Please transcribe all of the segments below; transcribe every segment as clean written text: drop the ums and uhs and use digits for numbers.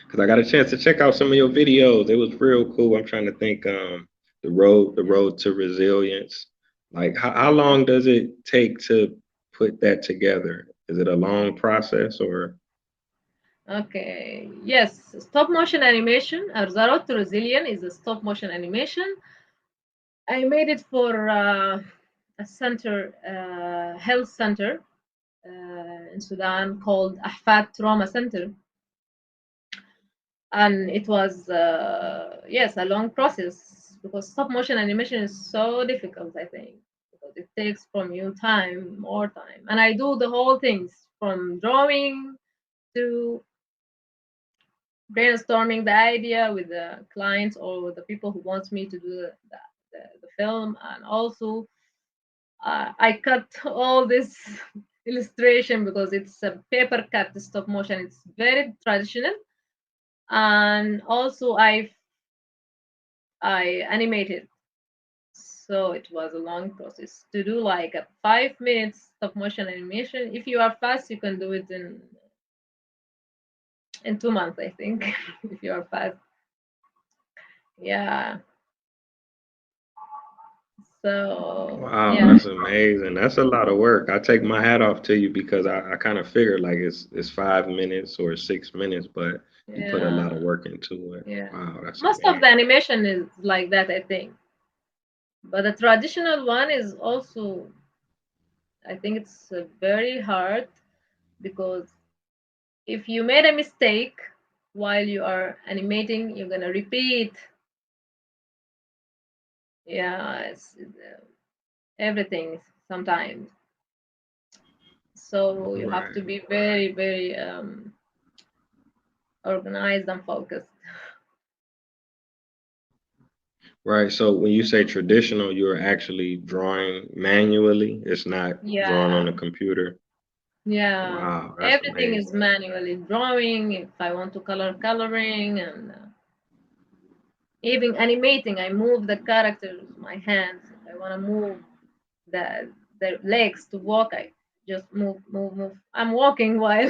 because I got a chance to check out some of your videos. It was real cool. I'm trying to think the road to resilience. Like how long does it take to put that together? Is it a long process or Okay, yes, stop motion animation. The Road to Resilience is a stop motion animation. I made it for a center, health center in Sudan called Ahfad Trauma Center, and it was yes a long process because stop motion animation is so difficult. I think because it takes from you time, more time, and I do the whole things from drawing to brainstorming the idea with the clients or with the people who wants me to do the film, and also I cut all this illustration because it's a paper cut stop motion. It's very traditional, and also I animated. So it was a long process to do like a 5 minutes stop motion animation. If you are fast, you can do it in 2 months, I think. If you are fast, yeah. So wow, yeah, that's amazing. That's a lot of work. I take my hat off to you because I kind of figured like it's 5 minutes or 6 minutes, but you put a lot of yeah, work into it. yeah. Wow, that's Most of the amazing. animation is like that, I think. But the traditional one is also, I think it's very hard because if you made a mistake while you are animating, you're gonna repeat. Yeah, everything sometimes. So you have to Right. be very, very organized and focused. Right. So when you say traditional, you're actually drawing manually. It's not drawn on Yeah, the computer. yeah. Wow, that's Everything is amazing. manually drawing. If I want to color, coloring, and even animating. I move the characters, my hands. If I want to move the the legs to walk, I just move, move, move. I'm walking while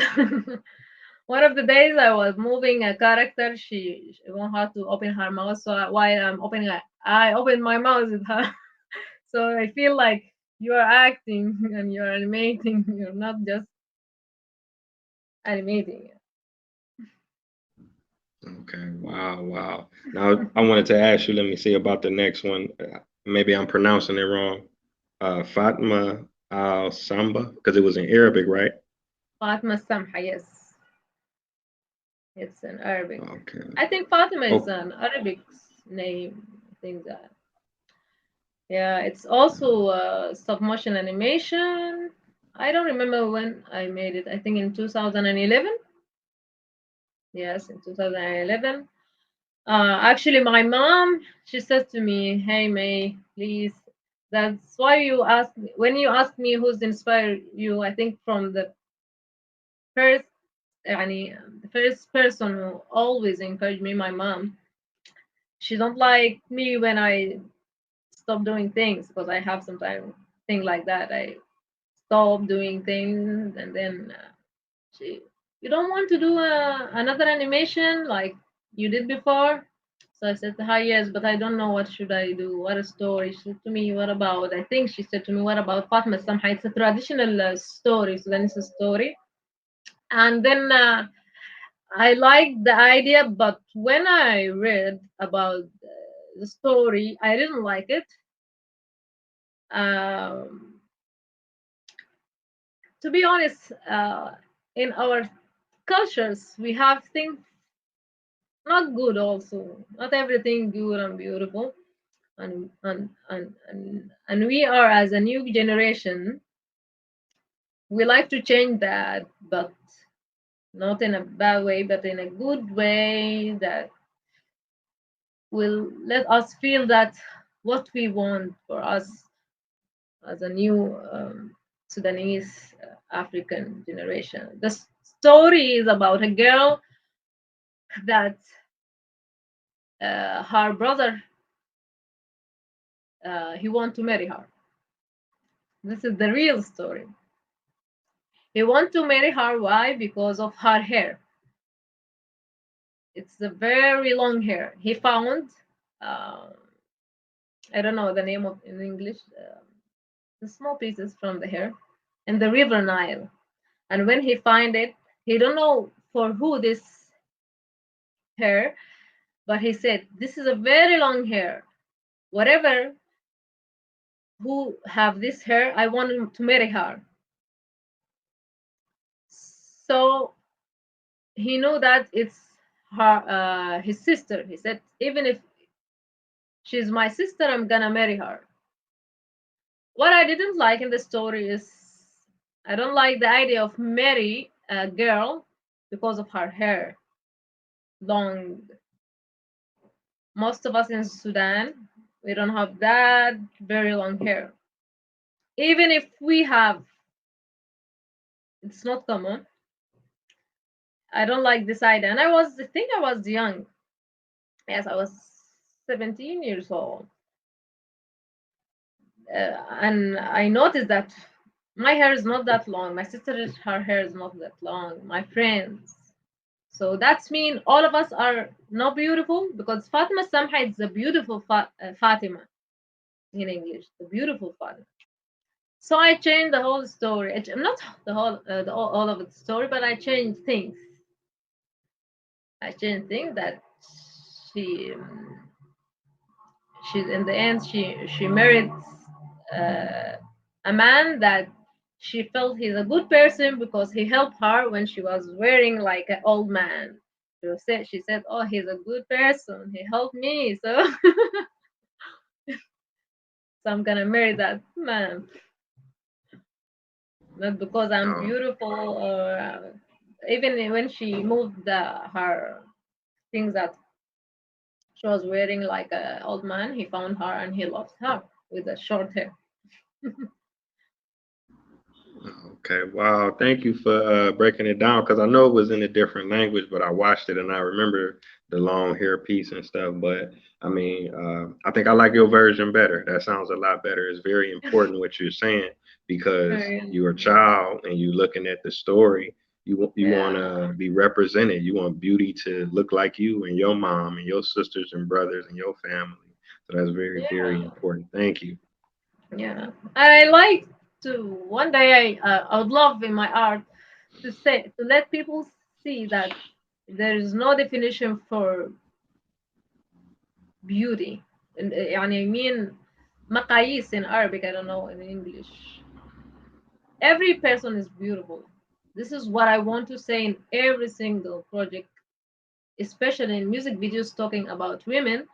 one of the days I was moving a character. She want her to open her mouth, so while I'm opening, I open my mouth with her. So I feel like you are acting and you're animating. You're not just animating. Okay. Wow, wow. Now I wanted to ask you, let me see about the next one. Maybe I'm pronouncing it wrong. Fatma al Samba, because it was in Arabic, right? Fatma Samha, yes, it's an Arabic. Okay. I think Fatima is Oh, an Arabic name. I think that. Yeah, it's also stop motion animation. I don't remember when I made it. I think in 2011. Yes, in 2011. Actually, my mom, she said to me, "Hey May, please." That's why you ask me, when you ask me who's inspired you. I think from first, the first person who always encouraged me, my mom. She don't like me when I stop doing things because I have sometimes thing like that. I stop doing things and then she, you don't want to do another animation like you did before. So I said to her, yes, but I don't know what should I do. What a story. She said to me, what about? I think she said to me, what about Fatma Samha? It's a traditional story, Sudanese story. And then I liked the idea, but when I read about the story, I didn't like it. Um, to be honest, in our cultures, we have things not good also. Not everything good and beautiful. And we are as a new generation, we like to change that, but not in a bad way, but in a good way that will let us feel that what we want for us as a new Sudanese African generation. The story is about a girl that her brother he want to marry her. This is the real story. He want to marry her. Why? Because of her hair. It's a very long hair. He found, um, I don't know the name of in English, the small pieces from the hair in the river Nile. And when he find it, he don't know for who this hair, but he said this is a very long hair. Whatever who have this hair, I want him to marry her. So he knew that it's her, his sister. He said, even if she's my sister, I'm gonna marry her. What I didn't like in the story is I don't like the idea of marry a girl because of her hair long. Most of us in Sudan, we don't have that very long hair. Even if we have, it's not common. I don't like this idea. And I think I was young. Yes, I was 17 years old. And I noticed that my hair is not that long. My sister's her hair is not that long. My friends. So that's mean all of us are not beautiful because Fatima Samha is the beautiful Fatima in English, the beautiful Fatima. So I changed the whole story. Not the whole, all of the story, but I changed things. I changed things that she, she in the end she married uh, a man that she felt he's a good person because he helped her when she was wearing like an old man. She said, "Oh, he's a good person. He helped me, so so I'm gonna marry that man, not because I'm Oh, beautiful or even when she moved her things that she was wearing like an old man. He found her and he loved her with the short hair." okay. Wow. Thank you for breaking it down because I know it was in a different language, but I watched it and I remember the long hair piece and stuff. But I mean, I think I like your version better. That sounds a lot better. It's very important what you're saying because Very- you're a child and you looking at the story. You want yeah, to be represented. You want beauty to look like you and your mom and your sisters and brothers and your family. So that's very, very yeah, important. Thank you. yeah. I like to one day I would love in my art to let people see that there is no definition for beauty. And يعني I mean مقاييس in Arabic, I don't know in English. Every person is beautiful. This is what I want to say in every single project, especially in music videos talking about women.